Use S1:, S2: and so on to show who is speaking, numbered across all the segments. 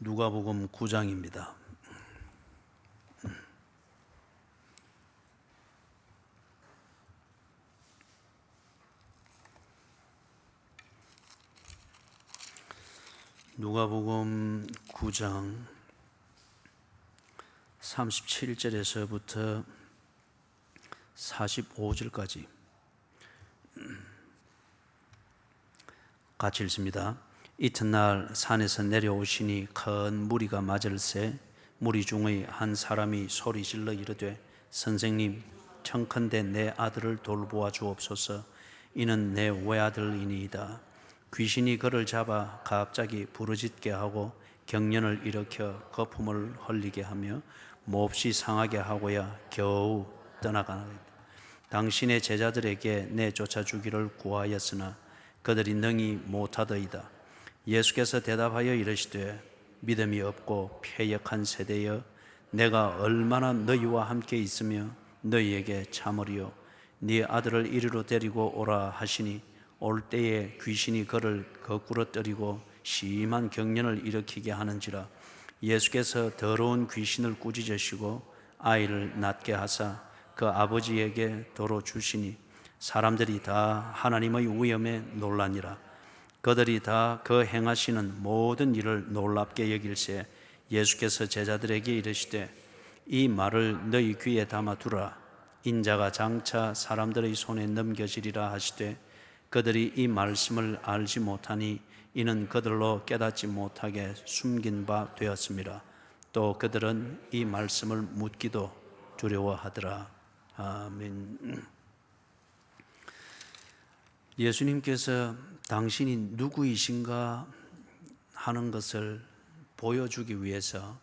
S1: 누가복음 9장입니다. 누가복음 9장 37절에서부터 45절까지 같이 읽습니다. 이튿날 산에서 내려오시니 큰 무리가 맞을새 무리 중의 한 사람이 소리질러 이르되 선생님 청컨대 내 아들을 돌보아 주옵소서. 이는 내 외아들이니이다. 귀신이 그를 잡아 갑자기 부르짖게 하고 경련을 일으켜 거품을 흘리게 하며 몹시 상하게 하고야 겨우 떠나가나이다. 당신의 제자들에게 내쫓아 주기를 구하였으나 그들이 능히 못하더이다. 예수께서 대답하여 이르시되 믿음이 없고 패역한 세대여, 내가 얼마나 너희와 함께 있으며 너희에게 참으리요. 네 아들을 이리로 데리고 오라 하시니 올 때에 귀신이 그를 거꾸로 떨이고 심한 경련을 일으키게 하는지라. 예수께서 더러운 귀신을 꾸짖으시고 아이를 낫게 하사 그 아버지에게 도로 주시니 사람들이 다 하나님의 위엄에 놀라니라. 그들이 다 그 행하시는 모든 일을 놀랍게 여길새 예수께서 제자들에게 이르시되 이 말을 너희 귀에 담아 두라. 인자가 장차 사람들의 손에 넘겨지리라 하시되 그들이 이 말씀을 알지 못하니 이는 그들로 깨닫지 못하게 숨긴 바 되었습니다. 또 그들은 이 말씀을 묻기도 두려워하더라. 아멘. 예수님께서 당신이 누구이신가 하는 것을 보여주기 위해서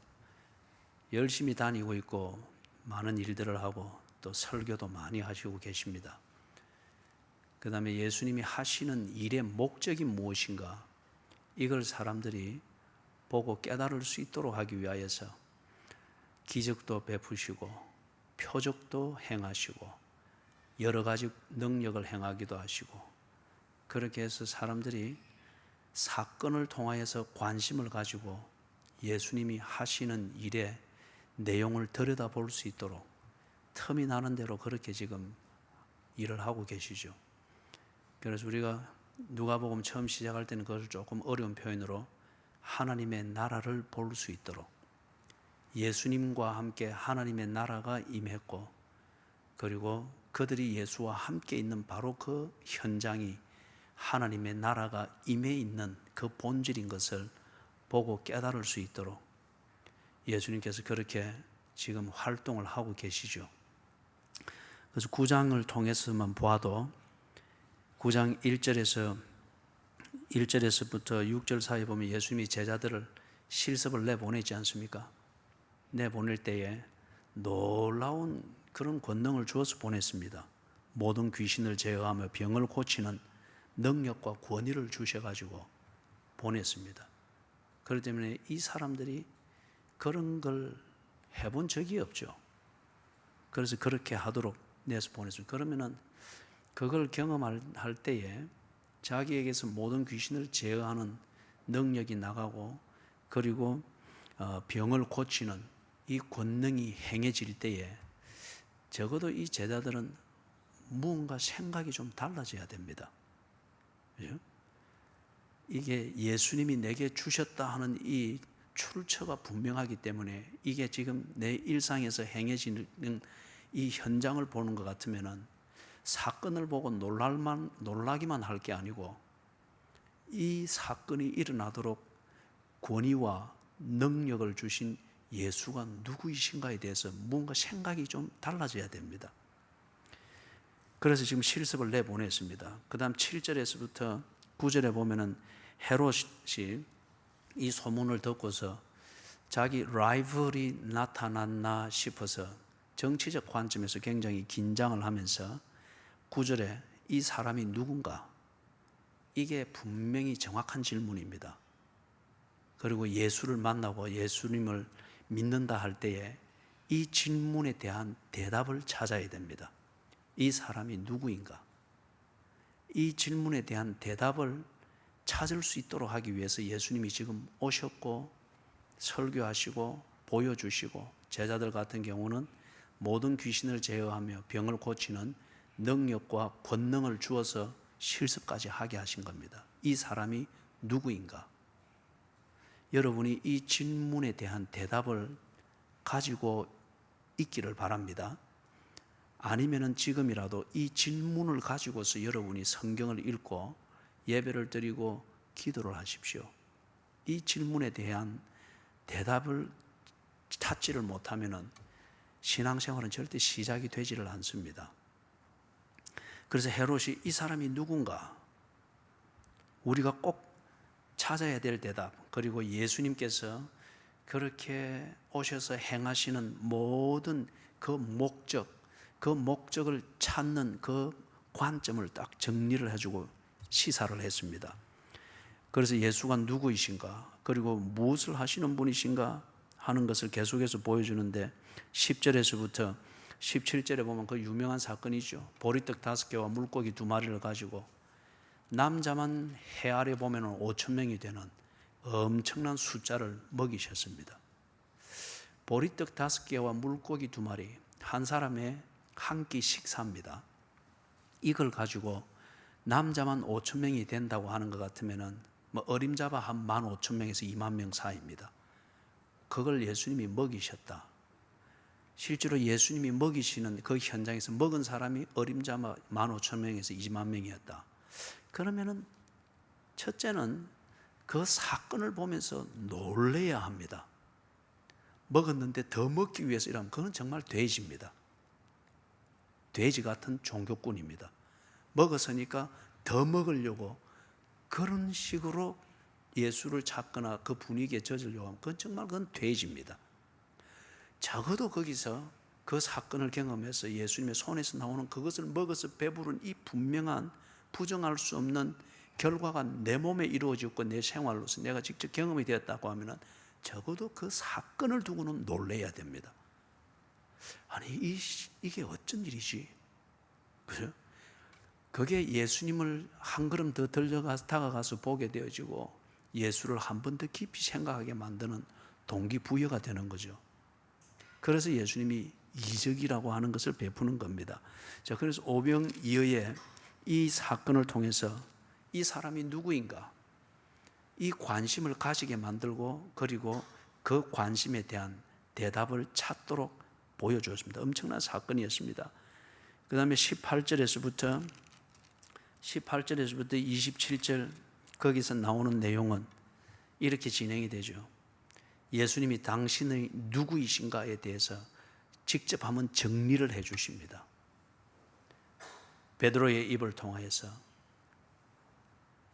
S1: 열심히 다니고 있고 많은 일들을 하고 또 설교도 많이 하시고 계십니다. 그 다음에 예수님이 하시는 일의 목적이 무엇인가, 이걸 사람들이 보고 깨달을 수 있도록 하기 위하여서 기적도 베푸시고 표적도 행하시고 여러 가지 능력을 행하기도 하시고, 그렇게 해서 사람들이 사건을 통하여서 관심을 가지고 예수님이 하시는 일의 내용을 들여다볼 수 있도록 틈이 나는 대로 그렇게 지금 일을 하고 계시죠. 그래서 우리가 누가복음 처음 시작할 때는 그것을 조금 어려운 표현으로 하나님의 나라를 볼 수 있도록, 예수님과 함께 하나님의 나라가 임했고 그리고 그들이 예수와 함께 있는 바로 그 현장이 하나님의 나라가 임해 있는 그 본질인 것을 보고 깨달을 수 있도록 예수님께서 그렇게 지금 활동을 하고 계시죠. 그래서 9장을 통해서만 보아도 9장 1절에서부터 6절 사이에 보면 예수님이 제자들을 실습을 내보내지 않습니까? 내보낼 때에 놀라운 그런 권능을 주어서 보냈습니다. 모든 귀신을 제어하며 병을 고치는 능력과 권위를 주셔가지고 보냈습니다. 그렇기 때문에 이 사람들이 그런 걸 해본 적이 없죠. 그래서 그렇게 하도록 내서 보냈습니다. 그러면은 그걸 경험할 때에 자기에게서 모든 귀신을 제어하는 능력이 나가고 그리고 병을 고치는 이 권능이 행해질 때에 적어도 이 제자들은 무언가 생각이 좀 달라져야 됩니다. 이게 예수님이 내게 주셨다 하는 이 출처가 분명하기 때문에 이게 지금 내 일상에서 행해지는 이 현장을 보는 것 같으면은 사건을 보고 놀라기만 할 게 아니고 이 사건이 일어나도록 권위와 능력을 주신 예수가 누구이신가에 대해서 뭔가 생각이 좀 달라져야 됩니다. 그래서 지금 실습을 내보냈습니다. 그 다음 7절에서부터 9절에 보면은 헤롯이 이 소문을 듣고서 자기 라이벌이 나타났나 싶어서 정치적 관점에서 굉장히 긴장을 하면서 9절에 이 사람이 누군가, 이게 분명히 정확한 질문입니다. 그리고 예수를 만나고 예수님을 믿는다 할 때에 이 질문에 대한 대답을 찾아야 됩니다. 이 사람이 누구인가? 이 질문에 대한 대답을 찾을 수 있도록 하기 위해서 예수님이 지금 오셨고 설교하시고 보여주시고, 제자들 같은 경우는 모든 귀신을 제어하며 병을 고치는 능력과 권능을 주어서 실습까지 하게 하신 겁니다. 이 사람이 누구인가? 여러분이 이 질문에 대한 대답을 가지고 있기를 바랍니다. 아니면은 지금이라도 이 질문을 가지고서 여러분이 성경을 읽고 예배를 드리고 기도를 하십시오. 이 질문에 대한 대답을 찾지를 못하면은 신앙생활은 절대 시작이 되지를 않습니다. 그래서 헤롯이 이 사람이 누군가, 우리가 꼭 찾아야 될 대답, 그리고 예수님께서 그렇게 오셔서 행하시는 모든 그 목적을 찾는 그 관점을 딱 정리를 해주고 시사를 했습니다. 그래서 예수가 누구이신가, 그리고 무엇을 하시는 분이신가 하는 것을 계속해서 보여주는데, 10절에서부터 17절에 보면 그 유명한 사건이죠. 보리떡 5개와 물고기 2마리를 가지고 남자만 해 아래 보면 5,000명이 되는 엄청난 숫자를 먹이셨습니다. 보리떡 5개와 물고기 2마리, 한 사람의 한 끼 식사입니다. 이걸 가지고 남자만 5,000명이 된다고 하는 것 같으면은 어림잡아 한 15,000명에서 20,000명 사이입니다. 그걸 예수님이 먹이셨다. 실제로 예수님이 먹이시는 그 현장에서 먹은 사람이 어림잡아 15,000명에서 20,000명이었다. 그러면은 첫째는 그 사건을 보면서 놀래야 합니다. 먹었는데 더 먹기 위해서 이러면 그건 정말 돼지입니다. 돼지 같은 종교꾼입니다. 먹었으니까 더 먹으려고 그런 식으로 예수를 찾거나 그 분위기에 젖으려고 하면 그건 돼지입니다. 적어도 거기서 그 사건을 경험해서 예수님의 손에서 나오는 그것을 먹어서 배부른 이 분명한 부정할 수 없는 결과가 내 몸에 이루어졌고 내 생활로서 내가 직접 경험이 되었다고 하면 적어도 그 사건을 두고는 놀래야 됩니다. 아니 이게 어쩐 일이지? 그죠? 그게 예수님을 한 걸음 더 다가가서 보게 되어지고 예수를 한 번 더 깊이 생각하게 만드는 동기부여가 되는 거죠. 그래서 예수님이 이적이라고 하는 것을 베푸는 겁니다. 자, 그래서 오병이어의 이 사건을 통해서 이 사람이 누구인가, 이 관심을 가지게 만들고, 그리고 그 관심에 대한 대답을 찾도록 보여주었습니다. 엄청난 사건이었습니다. 그 다음에 18절에서부터 27절 거기서 나오는 내용은 이렇게 진행이 되죠. 예수님이 당신의 누구이신가에 대해서 직접 한번 정리를 해 주십니다. 베드로의 입을 통하여서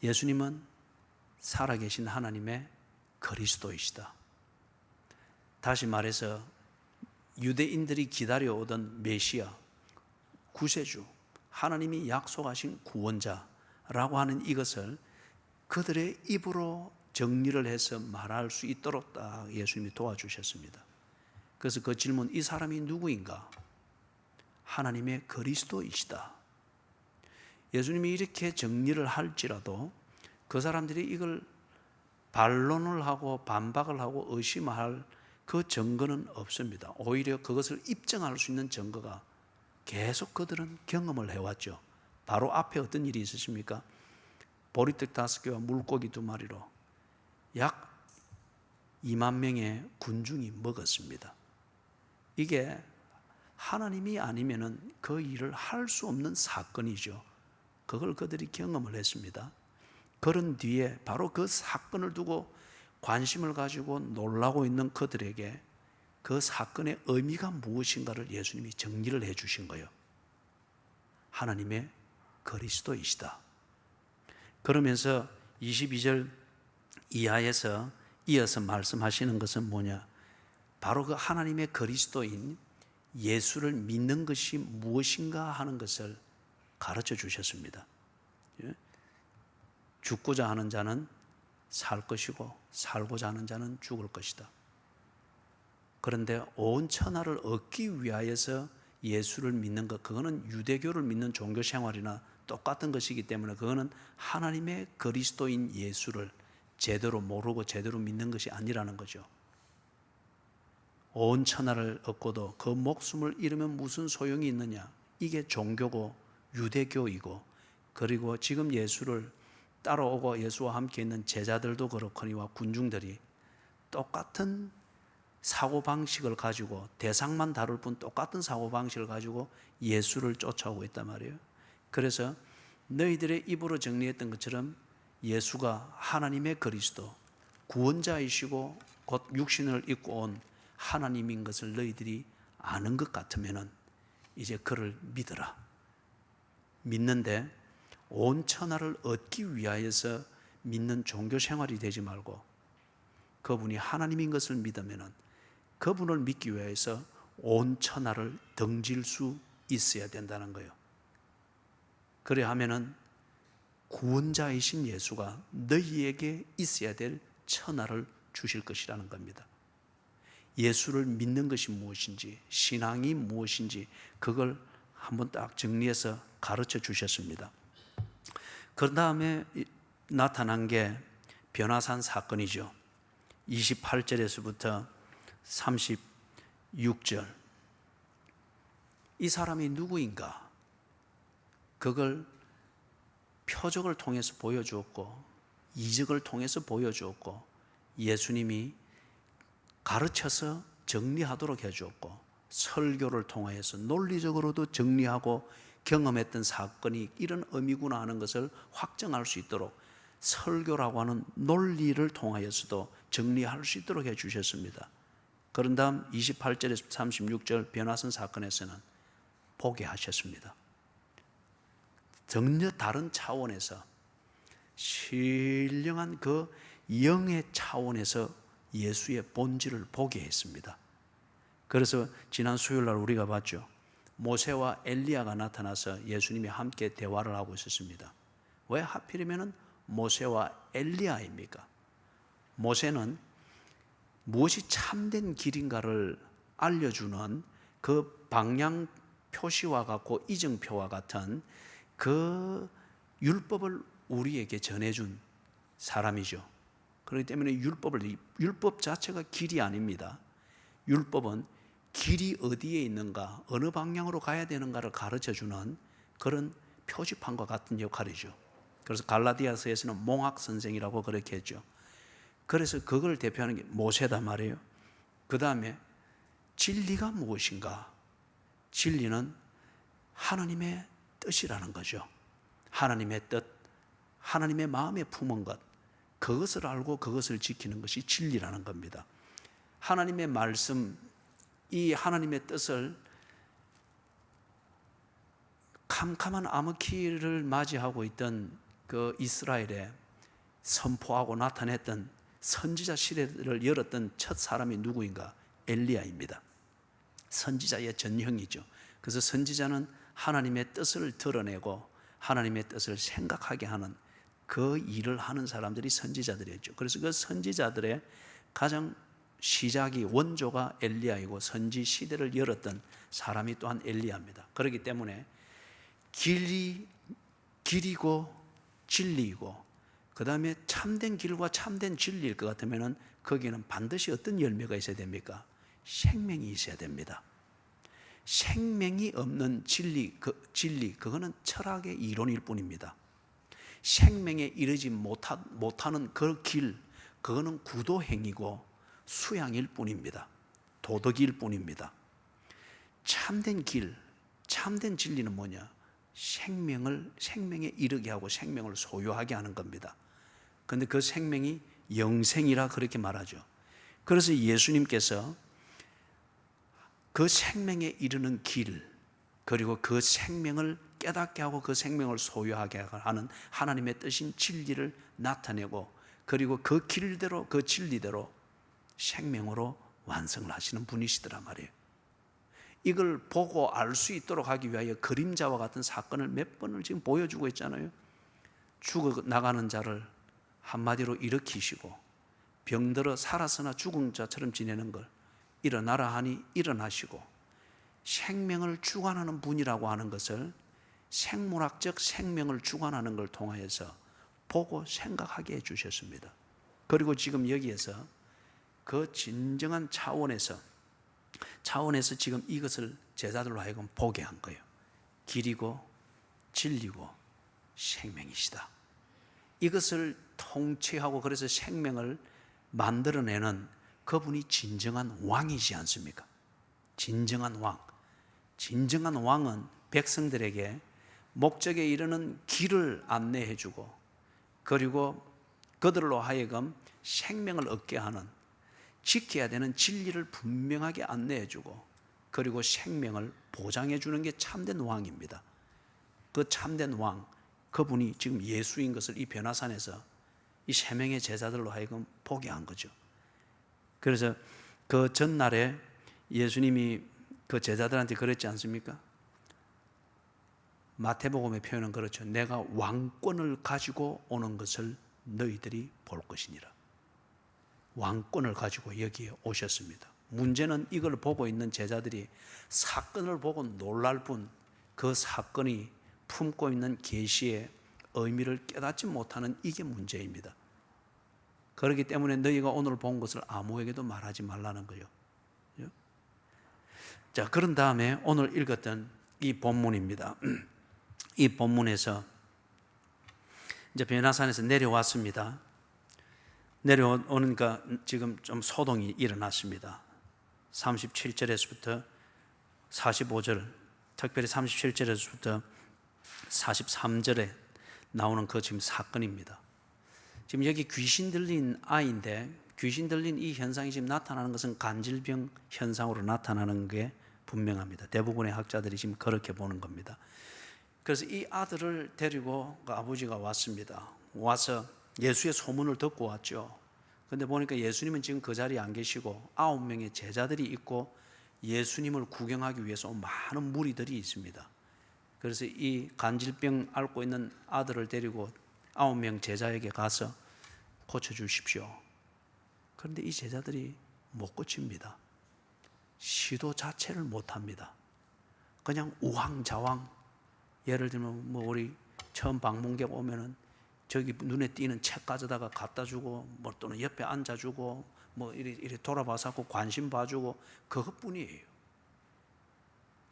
S1: 예수님은 살아계신 하나님의 그리스도이시다. 다시 말해서 유대인들이 기다려오던 메시아, 구세주, 하나님이 약속하신 구원자라고 하는 이것을 그들의 입으로 정리를 해서 말할 수 있도록 딱 예수님이 도와주셨습니다. 그래서 그 질문, 이 사람이 누구인가? 하나님의 그리스도이시다. 예수님이 이렇게 정리를 할지라도 그 사람들이 이걸 반론을 하고 반박을 하고 의심할 그 증거는 없습니다. 오히려 그것을 입증할 수 있는 증거가 계속 그들은 경험을 해왔죠. 바로 앞에 어떤 일이 있으십니까? 보리떡 5개와 물고기 2마리로 약 20,000명의 군중이 먹었습니다. 이게 하나님이 아니면은 그 일을 할 수 없는 사건이죠. 그걸 그들이 경험을 했습니다. 그런 뒤에 바로 그 사건을 두고 관심을 가지고 놀라고 있는 그들에게 그 사건의 의미가 무엇인가를 예수님이 정리를 해 주신 거예요. 하나님의 그리스도이시다. 그러면서 22절 이하에서 이어서 말씀하시는 것은 뭐냐? 바로 그 하나님의 그리스도인 예수를 믿는 것이 무엇인가 하는 것을 가르쳐 주셨습니다. 죽고자 하는 자는 살 것이고 살고자 하는 자는 죽을 것이다. 그런데 온 천하를 얻기 위하여서 예수를 믿는 것, 그거는 유대교를 믿는 종교 생활이나 똑같은 것이기 때문에 그거는 하나님의 그리스도인 예수를 제대로 모르고 제대로 믿는 것이 아니라는 거죠. 온 천하를 얻고도 그 목숨을 잃으면 무슨 소용이 있느냐. 이게 종교고 유대교이고, 그리고 지금 예수를 따라오고 예수와 함께 있는 제자들도 그렇거니와 군중들이 똑같은 사고방식을 가지고, 대상만 다를 뿐 똑같은 사고방식을 가지고 예수를 쫓아오고 있단 말이에요. 그래서 너희들의 입으로 정리했던 것처럼 예수가 하나님의 그리스도, 구원자이시고 곧 육신을 입고 온 하나님인 것을 너희들이 아는 것 같으면 이제 그를 믿어라. 믿는데 온 천하를 얻기 위하여서 믿는 종교 생활이 되지 말고, 그분이 하나님인 것을 믿으면 그분을 믿기 위해서 온 천하를 등질 수 있어야 된다는 거예요. 그래 하면은 구원자이신 예수가 너희에게 있어야 될 천하를 주실 것이라는 겁니다. 예수를 믿는 것이 무엇인지, 신앙이 무엇인지 그걸 한번 딱 정리해서 가르쳐 주셨습니다. 그 다음에 나타난 게 변화산 사건이죠. 28절에서부터 36절. 이 사람이 누구인가? 그걸 표적을 통해서 보여주었고, 이적을 통해서 보여주었고, 예수님이 가르쳐서 정리하도록 해주었고, 설교를 통해서 논리적으로도 정리하고 경험했던 사건이 이런 의미구나 하는 것을 확정할 수 있도록 설교라고 하는 논리를 통하여서도 정리할 수 있도록 해주셨습니다. 그런 다음 28절에서 36절 변화선 사건에서는 보게 하셨습니다. 전혀 다른 차원에서, 신령한 그 영의 차원에서 예수의 본질을 보게 했습니다. 그래서 지난 수요일 날 우리가 봤죠. 모세와 엘리야가 나타나서 예수님이 함께 대화를 하고 있었습니다. 왜 하필이면 모세와 엘리야입니까? 모세는 무엇이 참된 길인가를 알려주는 그 방향 표시와 같고 이정표와 같은 그 율법을 우리에게 전해준 사람이죠. 그렇기 때문에 율법 자체가 길이 아닙니다. 율법은 길이 어디에 있는가, 어느 방향으로 가야 되는가를 가르쳐주는 그런 표지판과 같은 역할이죠. 그래서 갈라디아서에서는 몽학 선생이라고 그렇게 했죠. 그래서 그걸 대표하는 게 모세다 말이에요. 그 다음에 진리가 무엇인가? 진리는 하나님의 뜻이라는 거죠. 하나님의 뜻, 하나님의 마음에 품은 것, 그것을 알고 그것을 지키는 것이 진리라는 겁니다. 하나님의 말씀, 이 하나님의 뜻을 캄캄한 암흑기를 맞이하고 있던 그 이스라엘에 선포하고 나타냈던 선지자 시대를 열었던 첫 사람이 누구인가? 엘리야입니다. 선지자의 전형이죠. 그래서 선지자는 하나님의 뜻을 드러내고 하나님의 뜻을 생각하게 하는 그 일을 하는 사람들이 선지자들이었죠. 그래서 그 선지자들의 가장 시작이, 원조가 엘리야이고 선지 시대를 열었던 사람이 또한 엘리야입니다. 그렇기 때문에 길이고 진리이고, 그 다음에 참된 길과 참된 진리일 것 같으면 거기에는 반드시 어떤 열매가 있어야 됩니까? 생명이 있어야 됩니다. 생명이 없는 진리, 그거는 철학의 이론일 뿐입니다. 생명에 이르지 못하는 그 길, 그거는 구도행위고 수양일 뿐입니다. 도덕일 뿐입니다. 참된 길, 참된 진리는 뭐냐? 생명에 이르게 하고 생명을 소유하게 하는 겁니다. 그런데 그 생명이 영생이라 그렇게 말하죠. 그래서 예수님께서 그 생명에 이르는 길, 그리고 그 생명을 깨닫게 하고 그 생명을 소유하게 하는 하나님의 뜻인 진리를 나타내고, 그리고 그 길대로, 그 진리대로 생명으로 완성을 하시는 분이시더란 말이에요. 이걸 보고 알 수 있도록 하기 위하여 그림자와 같은 사건을 몇 번을 지금 보여주고 있잖아요. 죽어 나가는 자를 한마디로 일으키시고, 병들어 살아서나 죽은 자처럼 지내는 걸 일어나라 하니 일어나시고, 생명을 주관하는 분이라고 하는 것을, 생물학적 생명을 주관하는 걸 통하여서 보고 생각하게 해주셨습니다. 그리고 지금 여기에서 그 진정한 차원에서 차원에서 지금 이것을 제자들로 하여금 보게 한 거예요. 길이고 진리고 생명이시다. 이것을 통치하고 그래서 생명을 만들어내는 그분이 진정한 왕이지 않습니까? 진정한 왕. 진정한 왕은 백성들에게 목적에 이르는 길을 안내해 주고, 그리고 그들로 하여금 생명을 얻게 하는, 지켜야 되는 진리를 분명하게 안내해 주고, 그리고 생명을 보장해 주는 게 참된 왕입니다. 그 참된 왕, 그분이 지금 예수인 것을 이 변화산에서 이 세 명의 제자들로 하여금 보게 한 거죠. 그래서 그 전날에 예수님이 그 제자들한테 그랬지 않습니까? 마태복음의 표현은 그렇죠. 내가 왕권을 가지고 오는 것을 너희들이 볼 것이니라. 왕권을 가지고 여기에 오셨습니다. 문제는 이걸 보고 있는 제자들이 사건을 보고 놀랄 뿐 그 사건이 품고 있는 계시의 의미를 깨닫지 못하는 이게 문제입니다. 그렇기 때문에 너희가 오늘 본 것을 아무에게도 말하지 말라는 거예요. 자, 그런 다음에 오늘 읽었던 이 본문입니다. 이 본문에서 이제 변화산에서 내려왔습니다. 내려오니까 지금 좀 소동이 일어났습니다. 37절에서부터 45절, 특별히 37절에서부터 43절에 나오는 그 지금 사건입니다. 지금 여기 귀신 들린 아이인데, 귀신 들린 이 현상이 지금 나타나는 것은 간질병 현상으로 나타나는 게 분명합니다. 대부분의 학자들이 지금 그렇게 보는 겁니다. 그래서 이 아들을 데리고 아버지가 왔습니다. 와서 예수의 소문을 듣고 왔죠. 그런데 보니까 예수님은 지금 그 자리에 안 계시고 9명의 제자들이 있고 예수님을 구경하기 위해서 온 많은 무리들이 있습니다. 그래서 이 간질병 앓고 있는 아들을 데리고 9명 제자에게 가서 고쳐주십시오. 그런데 이 제자들이 못 고칩니다. 시도 자체를 못합니다. 그냥 우왕좌왕. 예를 들면 뭐 우리 처음 방문객 오면은 저기 눈에 띄는 책 가져다가 갖다 주고, 뭐 또는 옆에 앉아주고, 뭐 이리 돌아봐서 관심 봐주고, 그것뿐이에요.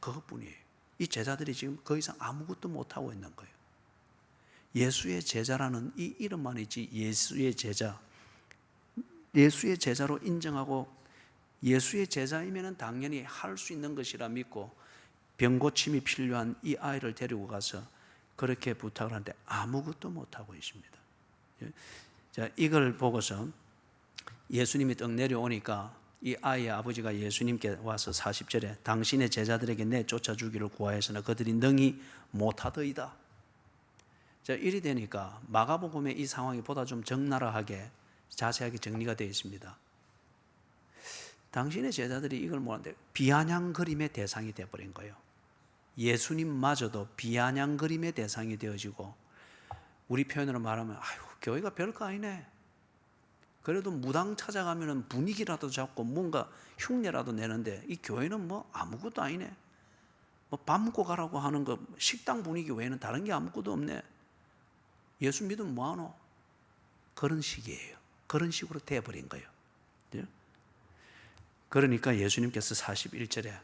S1: 그것뿐이에요. 이 제자들이 지금 더 이상 아무것도 못하고 있는 거예요. 예수의 제자라는 이 이름만 있지, 예수의 제자, 예수의 제자로 인정하고 예수의 제자이면 당연히 할 수 있는 것이라 믿고 병고침이 필요한 이 아이를 데리고 가서 그렇게 부탁을 하는데 아무것도 못하고 있습니다. 자, 이걸 보고서 예수님이 떡 내려오니까 이 아이의 아버지가 예수님께 와서 40절에 당신의 제자들에게 내쫓아 주기를 구하였으나 그들이 능히 못하더이다. 자, 이리 되니까 마가복음의 이 상황이 보다 좀 적나라하게 자세하게 정리가 되어 있습니다. 당신의 제자들이 이걸 뭐하는데 비아냥거림의 대상이 되어버린 거예요. 예수님마저도 비아냥거림의 대상이 되어지고, 우리 표현으로 말하면 아유, 교회가 별거 아니네. 그래도 무당 찾아가면 분위기라도 잡고 뭔가 흉내라도 내는데 이 교회는 뭐 아무것도 아니네. 뭐 밥 먹고 가라고 하는 거 식당 분위기 외에는 다른 게 아무것도 없네. 예수 믿으면 뭐하노? 그런 식이에요. 그런 식으로 돼버린 거예요. 그러니까 예수님께서 41절에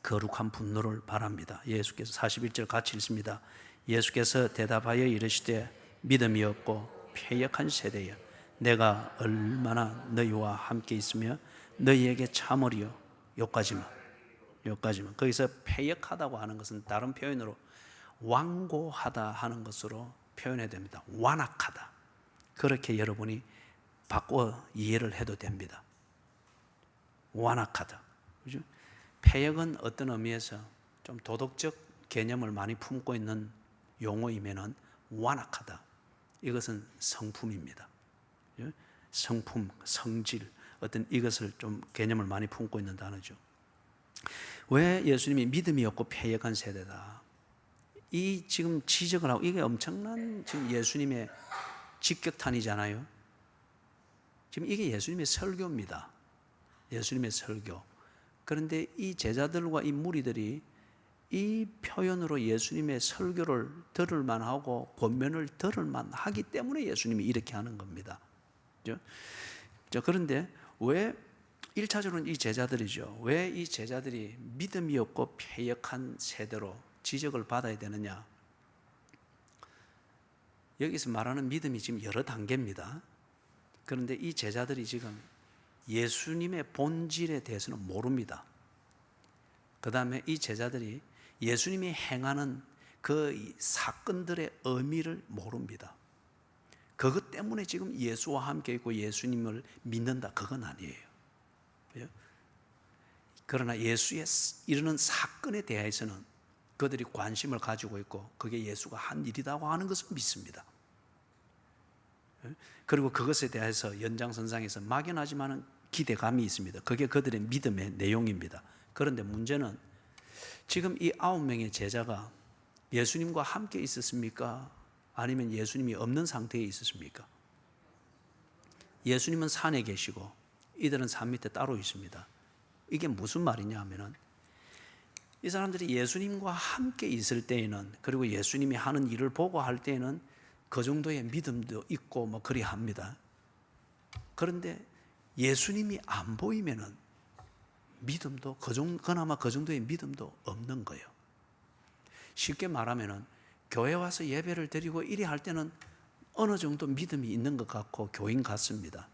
S1: 거룩한 분노를 바랍니다. 예수께서 41절 같이 읽습니다. 예수께서 대답하여 이르시되 믿음이 없고 패역한 세대여, 내가 얼마나 너희와 함께 있으며 너희에게 참으리요. 요까지만. 거기서 패역하다고 하는 것은 다른 표현으로 완고하다 하는 것으로 표현해야 됩니다. 완악하다. 그렇게 여러분이 바꿔 이해를 해도 됩니다. 완악하다. 그죠? 패역은 어떤 의미에서 좀 도덕적 개념을 많이 품고 있는 용어이면은 완악하다. 이것은 성품입니다. 성품, 성질, 어떤 이것을 좀 개념을 많이 품고 있는 단어죠. 왜 예수님이 믿음이 없고 패역한 세대다. 이 지금 지적을 하고 이게 엄청난 지금 예수님의 직격탄이잖아요. 지금 이게 예수님의 설교입니다. 예수님의 설교. 그런데 이 제자들과 이 무리들이 이 표현으로 예수님의 설교를 들을 만하고 권면을 들을 만하기 때문에 예수님이 이렇게 하는 겁니다. 그런데 왜 1차적으로는 이 제자들이죠. 왜 이 제자들이 믿음이 없고 패역한 세대로 지적을 받아야 되느냐? 여기서 말하는 믿음이 지금 여러 단계입니다. 그런데 이 제자들이 지금 예수님의 본질에 대해서는 모릅니다. 그 다음에 이 제자들이 예수님이 행하는 그 사건들의 의미를 모릅니다. 그것 때문에 지금 예수와 함께 있고 예수님을 믿는다, 그건 아니에요. 그러나 예수의 이르는 사건에 대해서는 그들이 관심을 가지고 있고 그게 예수가 한 일이라고 하는 것을 믿습니다. 그리고 그것에 대해서 연장선상에서 막연하지만 기대감이 있습니다. 그게 그들의 믿음의 내용입니다. 그런데 문제는 지금 이 9명의 제자가 예수님과 함께 있었습니까? 아니면 예수님이 없는 상태에 있었습니까? 예수님은 산에 계시고 이들은 산 밑에 따로 있습니다. 이게 무슨 말이냐 하면은 이 사람들이 예수님과 함께 있을 때에는, 그리고 예수님이 하는 일을 보고 할 때에는 그 정도의 믿음도 있고 뭐 그리 합니다. 그런데 예수님이 안 보이면은 믿음도 그나마 그 정도의 믿음도 없는 거예요. 쉽게 말하면은 교회 와서 예배를 드리고 이리 할 때는 어느 정도 믿음이 있는 것 같고 교인 같습니다.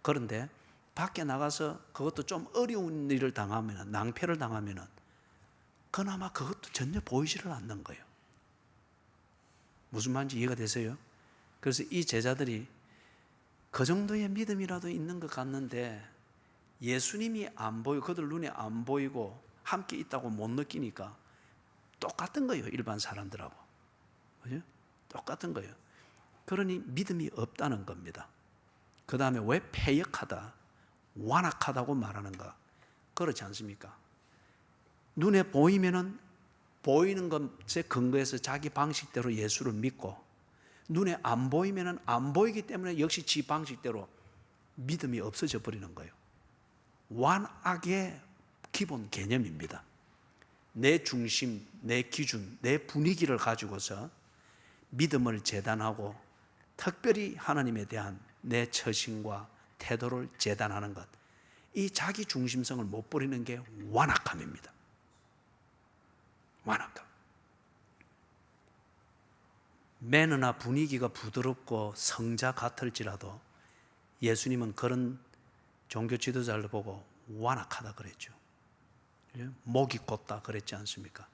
S1: 그런데 밖에 나가서 그것도 좀 어려운 일을 당하면, 낭패를 당하면 그나마 그것도 전혀 보이지를 않는 거예요. 무슨 말인지 이해가 되세요? 그래서 이 제자들이 그 정도의 믿음이라도 있는 것 같는데 예수님이 안 보이고 그들 눈에 안 보이고 함께 있다고 못 느끼니까 똑같은 거예요. 일반 사람들하고. 그죠? 똑같은 거예요. 그러니 믿음이 없다는 겁니다. 그 다음에 왜 패역하다, 완악하다고 말하는가? 그렇지 않습니까? 눈에 보이면은 보이는 것에 근거해서 자기 방식대로 예수를 믿고, 눈에 안 보이면은 안 보이기 때문에 역시 지 방식대로 믿음이 없어져 버리는 거예요. 완악의 기본 개념입니다. 내 중심, 내 기준, 내 분위기를 가지고서 믿음을 재단하고 특별히 하나님에 대한 내 처신과 태도를 재단하는 것, 이 자기 중심성을 못 버리는 게 완악함입니다. 완악함. 매너나 분위기가 부드럽고 성자 같을지라도 예수님은 그런 종교 지도자를 보고 완악하다 그랬죠. 목이 곧다 그랬지 않습니까?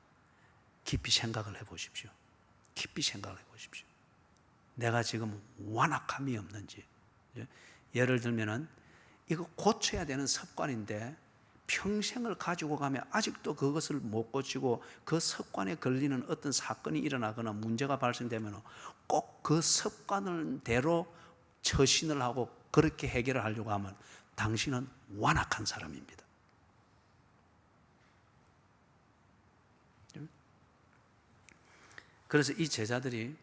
S1: 깊이 생각을 해보십시오. 깊이 생각을 해보십시오. 내가 지금 완악함이 없는지. 예를 들면은 이거 고쳐야 되는 습관인데 평생을 가지고 가면 아직도 그것을 못 고치고 그 습관에 걸리는 어떤 사건이 일어나거나 문제가 발생되면 꼭 그 습관대로 처신을 하고 그렇게 해결을 하려고 하면 당신은 완악한 사람입니다. 그래서 이 제자들이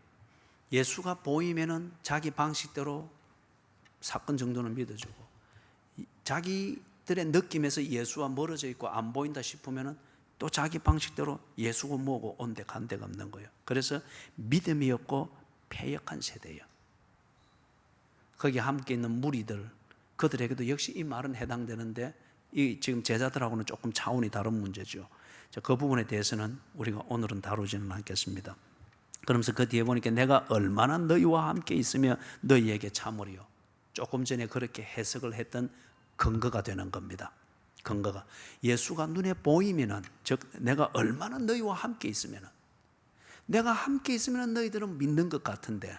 S1: 예수가 보이면은 자기 방식대로 사건 정도는 믿어주고, 자기들의 느낌에서 예수와 멀어져 있고 안 보인다 싶으면은 또 자기 방식대로 예수고 뭐고 온데 간 데가 없는 거예요. 그래서 믿음이 없고 패역한 세대예요. 거기 함께 있는 무리들, 그들에게도 역시 이 말은 해당되는데 이 지금 제자들하고는 조금 차원이 다른 문제죠. 그 부분에 대해서는 우리가 오늘은 다루지는 않겠습니다. 그러면서 그 뒤에 보니까 내가 얼마나 너희와 함께 있으며 너희에게 참으리요. 조금 전에 그렇게 해석을 했던 근거가 되는 겁니다. 근거가 예수가 눈에 보이면은, 즉 내가 얼마나 너희와 함께 있으면은, 내가 함께 있으면 너희들은 믿는 것 같은데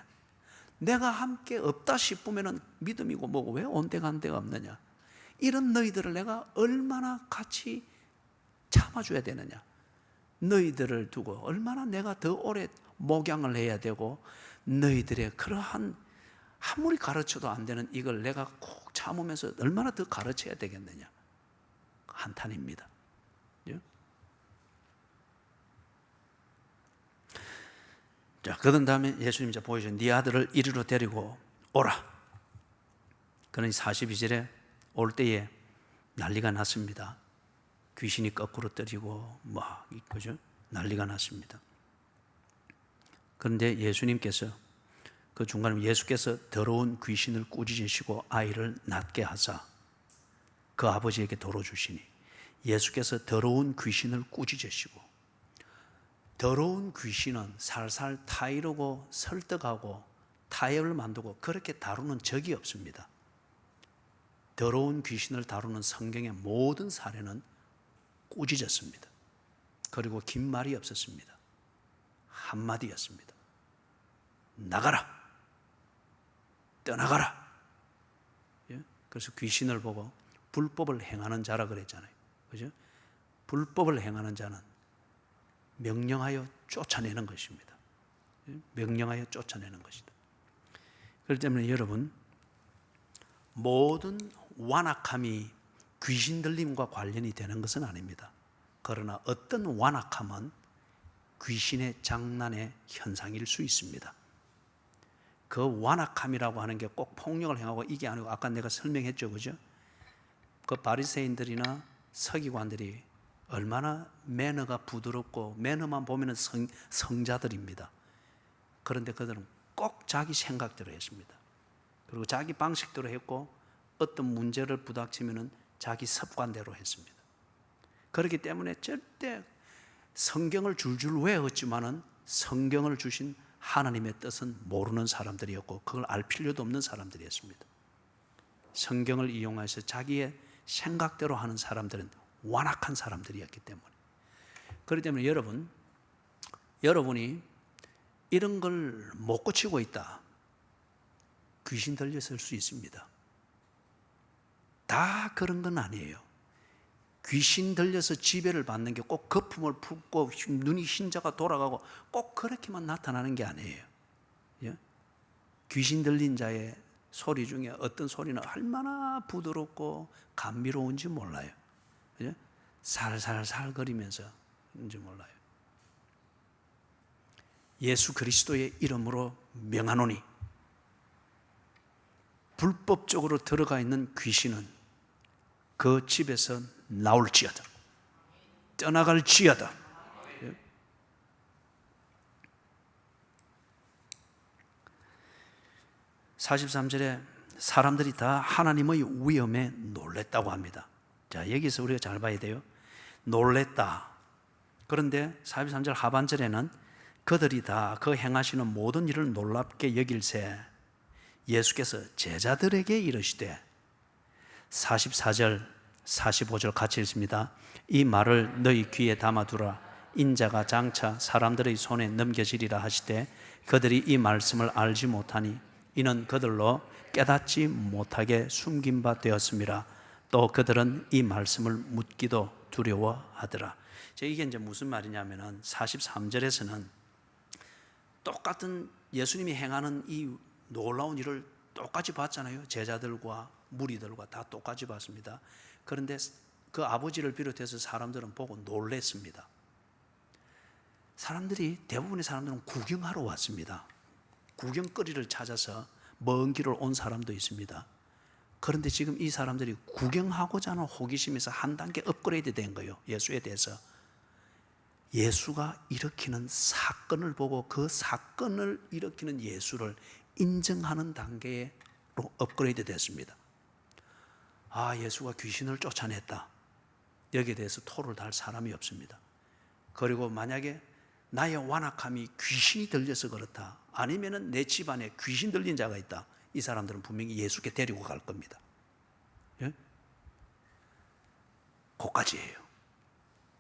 S1: 내가 함께 없다 싶으면은 믿음이고 뭐고 왜 온데간데가 없느냐? 이런 너희들을 내가 얼마나 같이 참아줘야 되느냐? 너희들을 두고 얼마나 내가 더 오래 목양을 해야 되고, 너희들의 그러한 아무리 가르쳐도 안 되는 이걸 내가 꼭 참으면서 얼마나 더 가르쳐야 되겠느냐? 한탄입니다. 자, 그런 다음에 예수님이 보여준 네 아들을 이리로 데리고 오라. 그러니 42절에 올 때에 난리가 났습니다. 귀신이 거꾸로 떨리고 그죠? 난리가 났습니다. 그런데 예수님께서 그 중간에 예수께서 더러운 귀신을 꾸짖으시고 아이를 낫게 하사 그 아버지에게 도로 주시니 예수께서 더러운 귀신을 꾸짖으시고, 더러운 귀신은 살살 타이르고 설득하고 타협을 만들고 그렇게 다루는 적이 없습니다. 더러운 귀신을 다루는 성경의 모든 사례는 꾸짖었습니다. 그리고 긴 말이 없었습니다. 한마디였습니다. 나가라! 떠나가라! 예? 그래서 귀신을 보고 불법을 행하는 자라 그랬잖아요. 그죠? 불법을 행하는 자는 명령하여 쫓아내는 것입니다. 예? 명령하여 쫓아내는 것이다. 그렇기 때문에 여러분, 모든 완악함이 귀신 들림과 관련이 되는 것은 아닙니다. 그러나 어떤 완악함은 귀신의 장난의 현상일 수 있습니다. 그 완악함이라고 하는 게 꼭 폭력을 행하고 이게 아니고, 아까 내가 설명했죠, 그죠? 그 바리새인들이나 서기관들이 얼마나 매너가 부드럽고 매너만 보면 성자들입니다. 그런데 그들은 꼭 자기 생각대로 했습니다. 그리고 자기 방식대로 했고, 어떤 문제를 부닥치면 자기 습관대로 했습니다. 그렇기 때문에 절대 성경을 줄줄 외웠지만은 성경을 주신 하나님의 뜻은 모르는 사람들이었고, 그걸 알 필요도 없는 사람들이었습니다. 성경을 이용해서 자기의 생각대로 하는 사람들은 완악한 사람들이었기 때문에. 그렇기 때문에 여러분이 이런 걸 못 고치고 있다, 귀신 들렸을 수 있습니다. 다 그런 건 아니에요. 귀신 들려서 지배를 받는 게 꼭 거품을 붓고 눈이 흰자가 돌아가고 꼭 그렇게만 나타나는 게 아니에요. 예? 귀신 들린 자의 소리 중에 어떤 소리는 얼마나 부드럽고 감미로운지 몰라요. 예? 살살살 거리면서인지 몰라요. 예수 그리스도의 이름으로 명하노니 불법적으로 들어가 있는 귀신은 그 집에서 나올지어다, 떠나갈지어다. 43절에 사람들이 다 하나님의 위엄에 놀랬다고 합니다. 자, 여기서 우리가 잘 봐야 돼요. 놀랬다. 그런데 43절 하반절에는 그들이 다 그 행하시는 모든 일을 놀랍게 여길새 예수께서 제자들에게 이르시되, 44절 45절 같이 읽습니다. 이 말을 너희 귀에 담아두라. 인자가 장차 사람들의 손에 넘겨지리라 하시되 그들이 이 말씀을 알지 못하니 이는 그들로 깨닫지 못하게 숨긴 바 되었음이라. 또 그들은 이 말씀을 묻기도 두려워하더라. 이게 이제 무슨 말이냐면은 43절에서는 똑같은 예수님이 행하는 이 놀라운 일을 똑같이 봤잖아요. 제자들과 무리들과 다 똑같이 봤습니다. 그런데 그 아버지를 비롯해서 사람들은 보고 놀랬습니다. 대부분의 사람들은 구경하러 왔습니다. 구경거리를 찾아서 먼 길을 온 사람도 있습니다. 그런데 지금 이 사람들이 구경하고자 하는 호기심에서 한 단계 업그레이드 된 거예요. 예수에 대해서. 예수가 일으키는 사건을 보고 그 사건을 일으키는 예수를 인정하는 단계로 업그레이드 됐습니다. 아, 예수가 귀신을 쫓아냈다. 여기에 대해서 토를 달 사람이 없습니다. 그리고 만약에 나의 완악함이 귀신이 들려서 그렇다, 아니면은 내 집안에 귀신 들린 자가 있다, 이 사람들은 분명히 예수께 데리고 갈 겁니다. 예? 그까지예요.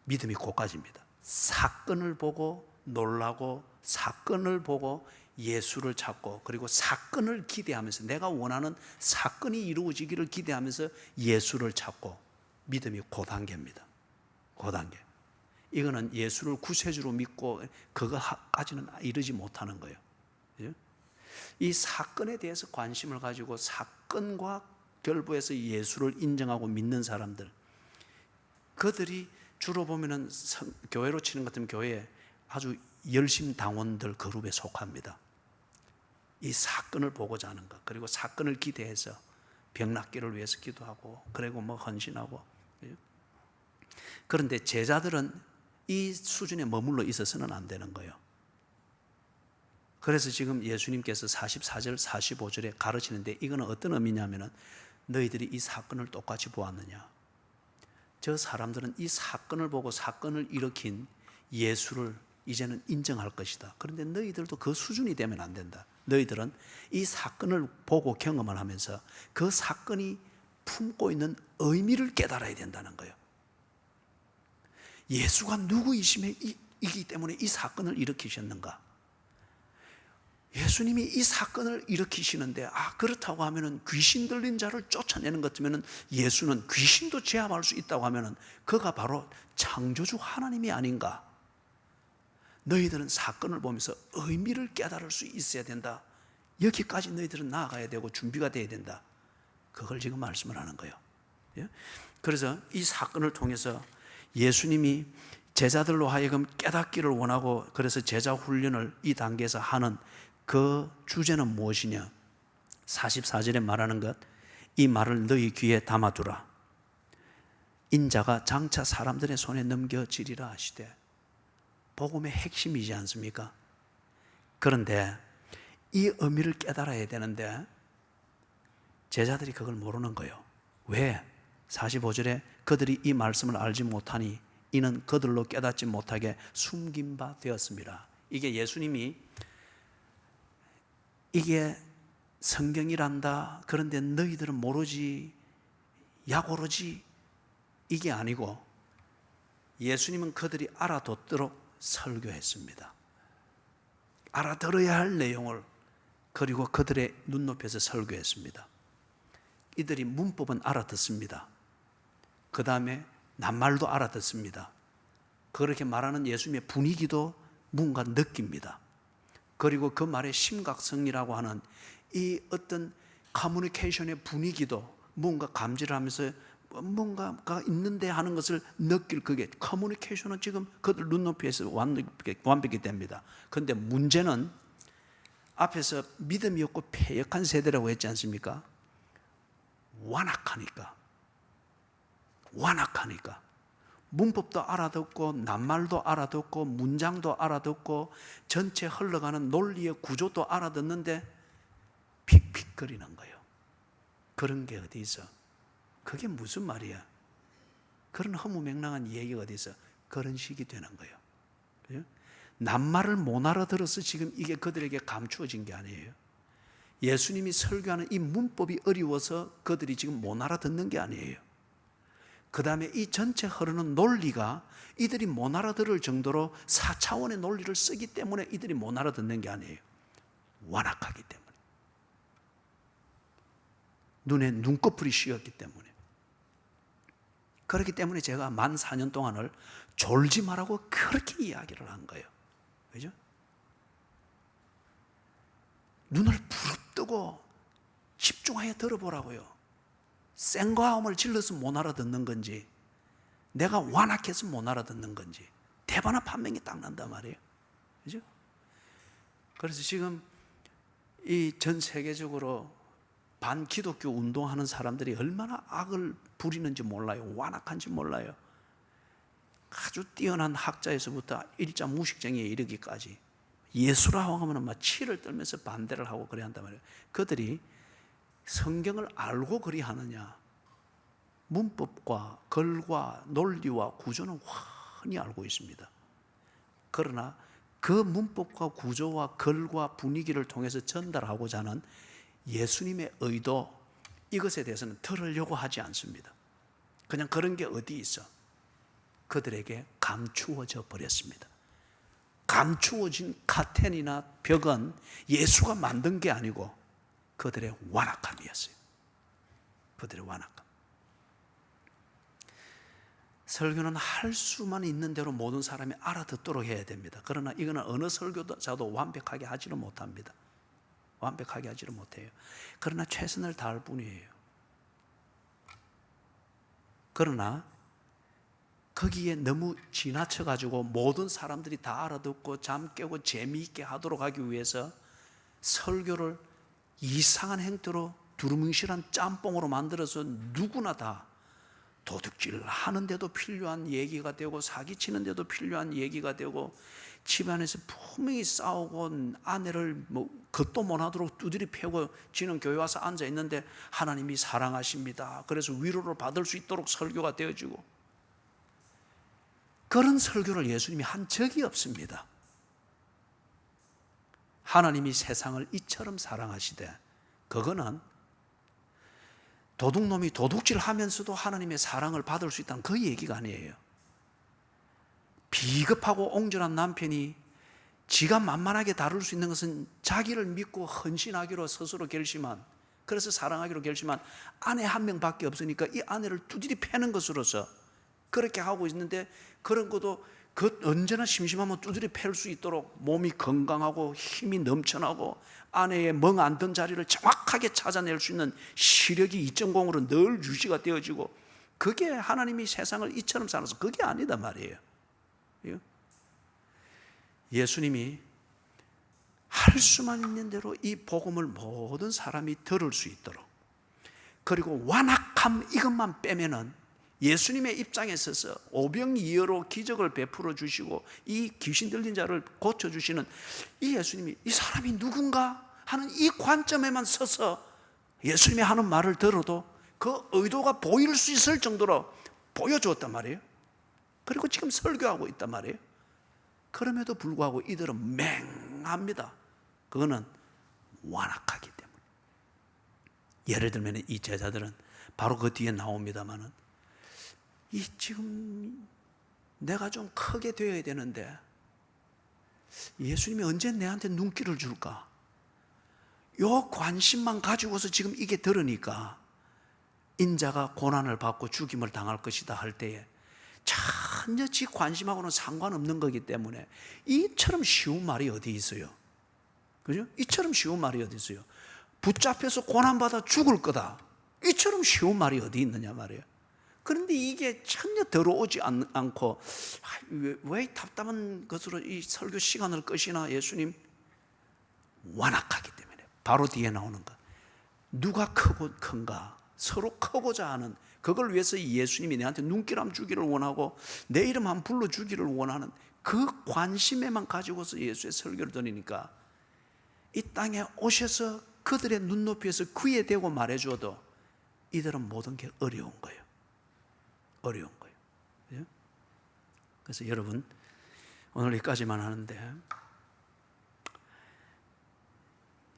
S1: 믿음이 그까지입니다. 사건을 보고 놀라고, 사건을 보고 예수를 찾고, 그리고 사건을 기대하면서, 내가 원하는 사건이 이루어지기를 기대하면서 예수를 찾고, 믿음이 그 단계입니다. 그 단계. 이거는 예수를 구세주로 믿고 그거까지는 이르지 못하는 거예요. 이 사건에 대해서 관심을 가지고 사건과 결부해서 예수를 인정하고 믿는 사람들, 그들이 주로 보면은 교회로 치는 것 같으면 교회에 아주 열심 당원들 그룹에 속합니다. 이 사건을 보고자 하는 것, 그리고 사건을 기대해서 병낫기를 위해서 기도하고, 그리고 뭐 헌신하고. 그런데 제자들은 이 수준에 머물러 있어서는 안 되는 거예요. 그래서 지금 예수님께서 44절 45절에 가르치는데, 이거는 어떤 의미냐면은 너희들이 이 사건을 똑같이 보았느냐? 저 사람들은 이 사건을 보고 사건을 일으킨 예수를 이제는 인정할 것이다. 그런데 너희들도 그 수준이 되면 안 된다. 너희들은 이 사건을 보고 경험을 하면서 그 사건이 품고 있는 의미를 깨달아야 된다는 거예요. 예수가 누구이기 때문에 이 사건을 일으키셨는가? 예수님이 이 사건을 일으키시는데 그렇다고 하면은 귀신 들린 자를 쫓아내는 것 같으면은 예수는 귀신도 제압할 수 있다고 하면은 그가 바로 창조주 하나님이 아닌가? 너희들은 사건을 보면서 의미를 깨달을 수 있어야 된다. 여기까지 너희들은 나아가야 되고 준비가 돼야 된다. 그걸 지금 말씀을 하는 거예요. 그래서 이 사건을 통해서 예수님이 제자들로 하여금 깨닫기를 원하고 그래서 제자 훈련을 이 단계에서 하는 그 주제는 무엇이냐? 44절에 말하는 것, 이 말을 너희 귀에 담아두라. 인자가 장차 사람들의 손에 넘겨지리라 하시되, 복음의 핵심이지 않습니까? 그런데 이 의미를 깨달아야 되는데 제자들이 그걸 모르는 거예요. 왜? 45절에 그들이 이 말씀을 알지 못하니 이는 그들로 깨닫지 못하게 숨긴 바 되었습니다. 이게 예수님이 이게 성경이란다. 그런데 너희들은 모르지, 약오르지, 이게 아니고 예수님은 그들이 알아듣도록 설교했습니다. 알아들어야 할 내용을 그리고 그들의 눈높이에서 설교했습니다. 이들이 문법은 알아듣습니다. 그 다음에 낱말도 알아듣습니다. 그렇게 말하는 예수님의 분위기도 뭔가 느낍니다. 그리고 그 말의 심각성이라고 하는 이 어떤 커뮤니케이션의 분위기도 뭔가 감지를 하면서 뭔가가 있는데 하는 것을 느낄 그게 커뮤니케이션은 지금 그들 눈높이에서 완벽히 됩니다. 그런데 문제는 앞에서 믿음이 없고 패역한 세대라고 했지 않습니까? 완악하니까 문법도 알아듣고 낱말도 알아듣고 문장도 알아듣고 전체 흘러가는 논리의 구조도 알아듣는데 픽픽거리는 거예요. 그런 게 어디 있어? 그게 무슨 말이야? 그런 허무맹랑한 얘기가 어디 있어? 그런 식이 되는 거예요. 그죠? 낱말을 못 알아들어서 지금 이게 그들에게 감추어진 게 아니에요. 예수님이 설교하는 이 문법이 어려워서 그들이 지금 못 알아듣는 게 아니에요. 그 다음에 이 전체 흐르는 논리가 이들이 못 알아들을 정도로 4차원의 논리를 쓰기 때문에 이들이 못 알아듣는 게 아니에요. 완악하기 때문에. 눈에 눈꺼풀이 씌었기 때문에. 그렇기 때문에 제가 만 4년 동안을 졸지 말라고 그렇게 이야기를 한 거예요. 그죠? 눈을 부릅뜨고 집중하여 들어보라고요. 생과음을 질러서 못 알아듣는 건지 내가 완악해서 못 알아듣는 건지 대반한 판명이 딱 난단 말이에요. 그죠? 그래서 지금 이 전 세계적으로 반기독교 운동하는 사람들이 얼마나 악을 부리는지 몰라요. 완악한지 몰라요. 아주 뛰어난 학자에서부터 일자 무식쟁이에 이르기까지 예수라고 하면 막 치를 떨면서 반대를 하고 그래 한단 말이에요. 그들이 성경을 알고 그리 하느냐? 문법과 글과 논리와 구조는 훤히 알고 있습니다. 그러나 그 문법과 구조와 글과 분위기를 통해서 전달하고자 하는 예수님의 의도, 이것에 대해서는 들으려고 하지 않습니다. 그냥 그런 게 어디 있어? 그들에게 감추어져 버렸습니다. 감추어진 카텐이나 벽은 예수가 만든 게 아니고 그들의 완악함이었어요. 그들의 완악함. 설교는 할 수만 있는 대로 모든 사람이 알아듣도록 해야 됩니다. 그러나 이거는 어느 설교자도 완벽하게 하지를 못합니다. 완벽하게 하지를 못해요. 그러나 최선을 다할 뿐이에요. 그러나 거기에 너무 지나쳐가지고 모든 사람들이 다 알아듣고 잠 깨고 재미있게 하도록 하기 위해서 설교를 이상한 행태로 두루뭉실한 짬뽕으로 만들어서 누구나 다 도둑질 하는데도 필요한 얘기가 되고 사기치는데도 필요한 얘기가 되고 집안에서 분명히 싸우고 아내를 겉도 못하도록 두드리 패고 지는 교회 와서 앉아 있는데 하나님이 사랑하십니다. 그래서 위로를 받을 수 있도록 설교가 되어지고, 그런 설교를 예수님이 한 적이 없습니다. 하나님이 세상을 이처럼 사랑하시되, 그거는 도둑놈이 도둑질하면서도 하나님의 사랑을 받을 수 있다는 그 얘기가 아니에요. 비겁하고 옹졸한 남편이 지가 만만하게 다룰 수 있는 것은 자기를 믿고 헌신하기로 스스로 결심한, 그래서 사랑하기로 결심한 아내 한 명밖에 없으니까 이 아내를 두드리 패는 것으로서 그렇게 하고 있는데, 그런 것도 언제나 심심하면 두드리 팰 수 있도록 몸이 건강하고 힘이 넘쳐나고 아내의 멍 안 든 자리를 정확하게 찾아낼 수 있는 시력이 2.0으로 늘 유지가 되어지고, 그게 하나님이 세상을 이처럼 살아서 그게 아니다 말이에요. 예수님이 할 수만 있는 대로 이 복음을 모든 사람이 들을 수 있도록, 그리고 완악함 이것만 빼면은 예수님의 입장에 서서 오병이어로 기적을 베풀어 주시고 이 귀신 들린 자를 고쳐 주시는 이 예수님이 이 사람이 누군가 하는 이 관점에만 서서 예수님이 하는 말을 들어도 그 의도가 보일 수 있을 정도로 보여주었단 말이에요. 그리고 지금 설교하고 있단 말이에요. 그럼에도 불구하고 이들은 맹합니다. 그거는 완악하기 때문에. 예를 들면 이 제자들은 바로 그 뒤에 나옵니다만은, 이 지금 내가 좀 크게 되어야 되는데 예수님이 언제 내한테 눈길을 줄까? 요 관심만 가지고서 지금 이게 들으니까 인자가 고난을 받고 죽임을 당할 것이다 할 때에 전혀 지 관심하고는 상관없는 거기 때문에 이처럼 쉬운 말이 어디 있어요? 그죠? 이처럼 쉬운 말이 어디 있어요? 붙잡혀서 고난받아 죽을 거다, 이처럼 쉬운 말이 어디 있느냐 말이에요. 그런데 이게 전혀 들어오지 않고 왜 답답한 것으로 이 설교 시간을 끄시나 예수님? 완악하기 때문에. 바로 뒤에 나오는 것, 누가 크고 큰가, 서로 크고자 하는, 그걸 위해서 예수님이 내한테 눈길 한번 주기를 원하고 내 이름 한번 불러주기를 원하는 그 관심에만 가지고서 예수의 설교를 드리니까 이 땅에 오셔서 그들의 눈높이에서 귀에 대고 말해줘도 이들은 모든 게 어려운 거예요. 어려운 거예요. 그래서 여러분, 오늘 여기까지만 하는데,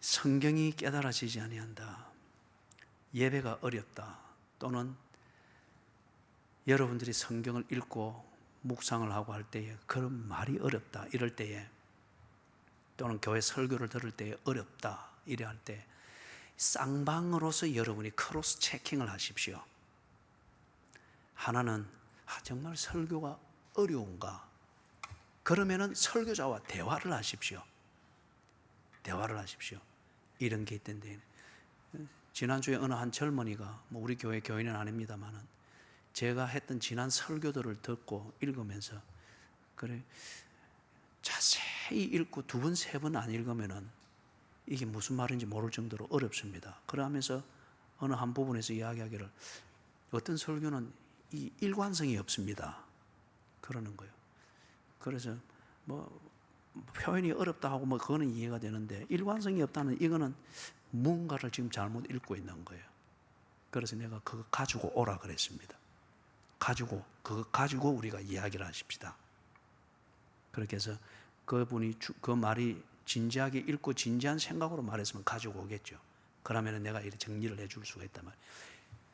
S1: 성경이 깨달아지지 아니한다, 예배가 어렵다, 또는 여러분들이 성경을 읽고 묵상을 하고 할 때에 그런 말이 어렵다 이럴 때에, 또는 교회 설교를 들을 때에 어렵다 이래 할 때, 쌍방으로서 여러분이 크로스 체킹을 하십시오. 하나는 정말 설교가 어려운가? 그러면은 설교자와 대화를 하십시오. 대화를 하십시오. 이런 게 있던데, 지난주에 어느 한 젊은이가, 우리 교회 교인은 아닙니다만은 제가 했던 지난 설교들을 듣고 읽으면서, 그래 자세히 읽고 두 번, 세 번 안 읽으면은 이게 무슨 말인지 모를 정도로 어렵습니다. 그러면서 어느 한 부분에서 이야기하기를, 어떤 설교는 이 일관성이 없습니다, 그러는 거예요. 그래서 표현이 어렵다 하고 그거는 이해가 되는데, 일관성이 없다는 이거는 뭔가를 지금 잘못 읽고 있는 거예요. 그래서 내가 그거 가지고 오라 그랬습니다. 그거 가지고 우리가 이야기를 하십시다. 그렇게 해서 그분이 그 말이 진지하게 읽고 진지한 생각으로 말했으면 가지고 오겠죠. 그러면 내가 이렇게 정리를 해줄 수가 있단 말이에요.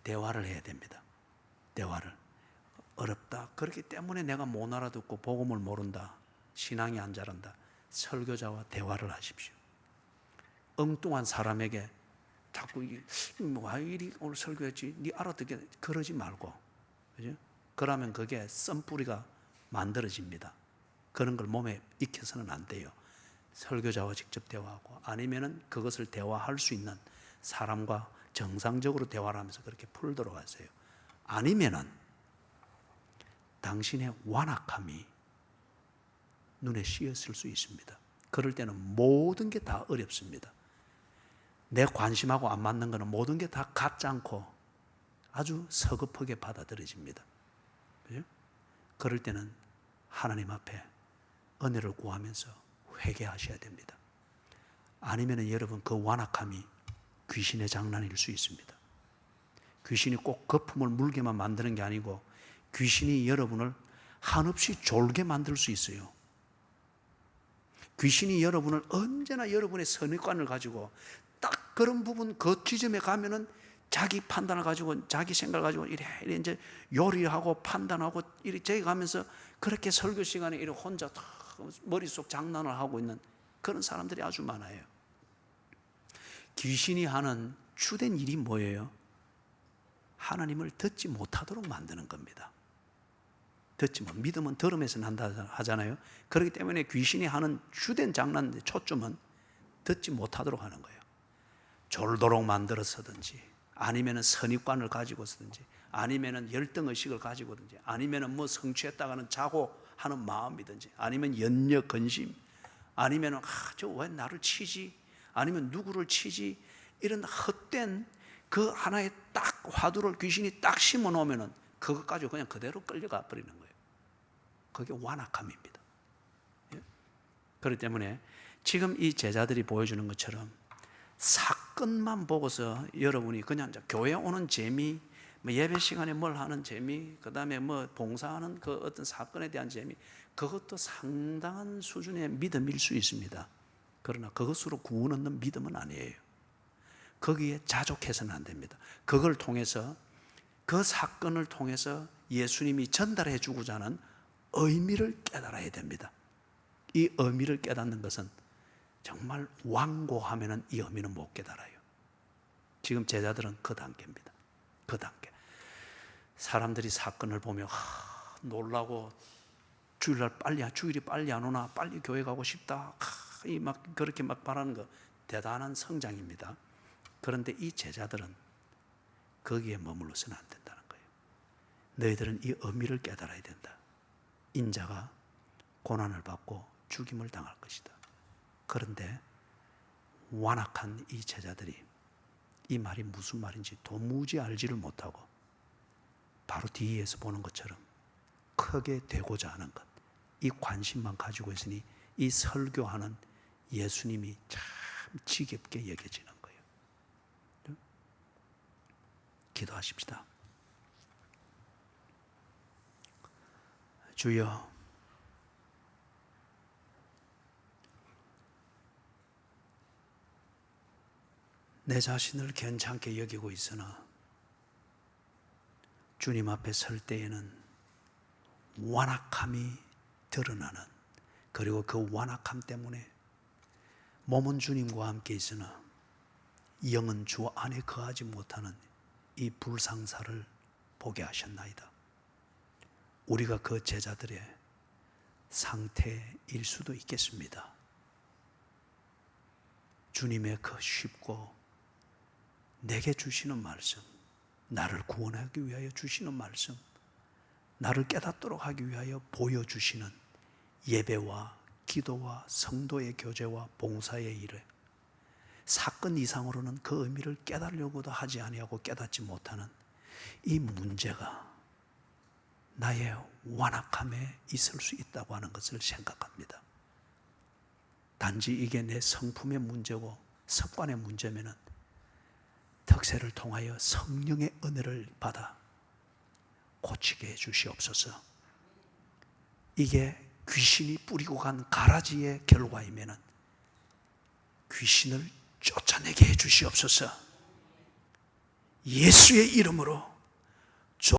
S1: 대화를 해야 됩니다. 대화를. 어렵다, 그렇기 때문에 내가 못 알아듣고 복음을 모른다, 신앙이 안 자란다, 설교자와 대화를 하십시오. 엉뚱한 사람에게 자꾸 이리 오늘 설교했지, 네 알아듣게, 그러지 말고, 그죠? 그러면 그게 썬뿌리가 만들어집니다. 그런 걸 몸에 익혀서는 안 돼요. 설교자와 직접 대화하고, 아니면은 그것을 대화할 수 있는 사람과 정상적으로 대화를 하면서 그렇게 풀도록 하세요. 아니면은 당신의 완악함이 눈에 씌었을 수 있습니다. 그럴 때는 모든 게 다 어렵습니다. 내 관심하고 안 맞는 거는 모든 게 다 같지 않고 아주 서글프게 받아들여집니다. 그죠? 그럴 때는 하나님 앞에 은혜를 구하면서 회개하셔야 됩니다. 아니면 여러분 그 완악함이 귀신의 장난일 수 있습니다. 귀신이 꼭 거품을 물게만 만드는 게 아니고 귀신이 여러분을 한없이 졸게 만들 수 있어요. 귀신이 여러분을 언제나 여러분의 선입관을 가지고 딱 그런 부분 그 지점에 가면은 자기 판단을 가지고 자기 생각을 가지고 이래 이제 요리하고 판단하고 이래 저기 가면서 그렇게 설교 시간에 이래 혼자 다 머릿속 장난을 하고 있는 그런 사람들이 아주 많아요. 귀신이 하는 주된 일이 뭐예요? 하나님을 듣지 못하도록 만드는 겁니다. 듣지 못. 믿음은 들음에서 난다 하잖아요. 그렇기 때문에 귀신이 하는 주된 장난 초점은 듣지 못하도록 하는 거예요. 졸도록 만들어서든지 아니면은 선입관을 가지고서든지 아니면은 열등의식을 가지고든지 아니면은 뭐 성취했다가는 자고 하는 마음이든지 아니면 연력 근심 아니면은 저 왜 나를 치지 아니면 누구를 치지 이런 헛된 그 하나의 딱 화두를 귀신이 딱 심어 놓으면은 그것 가지고 그냥 그대로 끌려가 버리는 거예요. 그게 완악함입니다. 그렇기 때문에 지금 이 제자들이 보여주는 것처럼 사건만 보고서 여러분이 그냥 교회 오는 재미, 뭐 예배 시간에 뭘 하는 재미, 그 다음에 뭐 봉사하는 그 어떤 사건에 대한 재미, 그것도 상당한 수준의 믿음일 수 있습니다. 그러나 그것으로 구원 얻는 믿음은 아니에요. 거기에 자족해서는 안 됩니다. 그걸 통해서 그 사건을 통해서 예수님이 전달해 주고자 하는 의미를 깨달아야 됩니다. 이 의미를 깨닫는 것은 정말 완고하면은 이 의미는 못 깨달아요. 지금 제자들은 그 단계입니다. 그 단계. 사람들이 사건을 보며 놀라고 주일이 빨리 안 오나 빨리 교회 가고 싶다. 막 그렇게 막 바라는 거 대단한 성장입니다. 그런데 이 제자들은 거기에 머물러서는 안 된다는 거예요. 너희들은 이 의미를 깨달아야 된다. 인자가 고난을 받고 죽임을 당할 것이다. 그런데 완악한 이 제자들이 이 말이 무슨 말인지 도무지 알지를 못하고 바로 뒤에서 보는 것처럼 크게 되고자 하는 것, 이 관심만 가지고 있으니 이 설교하는 예수님이 참 지겹게 여겨지는 거예요. 기도하십시다. 주여, 내 자신을 괜찮게 여기고 있으나 주님 앞에 설 때에는 완악함이 드러나는, 그리고 그 완악함 때문에 몸은 주님과 함께 있으나 영은 주 안에 거하지 못하는 이 불상사를 보게 하셨나이다. 우리가 그 제자들의 상태일 수도 있겠습니다. 주님의 그 쉽고 내게 주시는 말씀, 나를 구원하기 위하여 주시는 말씀, 나를 깨닫도록 하기 위하여 보여주시는 예배와 기도와 성도의 교제와 봉사의 일에 사건 이상으로는 그 의미를 깨달으려고도 하지 아니하고 깨닫지 못하는 이 문제가 나의 완악함에 있을 수 있다고 하는 것을 생각합니다. 단지 이게 내 성품의 문제고 습관의 문제면은 특세를 통하여 성령의 은혜를 받아 고치게 해 주시옵소서. 이게 귀신이 뿌리고 간 가라지의 결과이면은 귀신을 쫓아내게 해 주시옵소서. 예수의 이름으로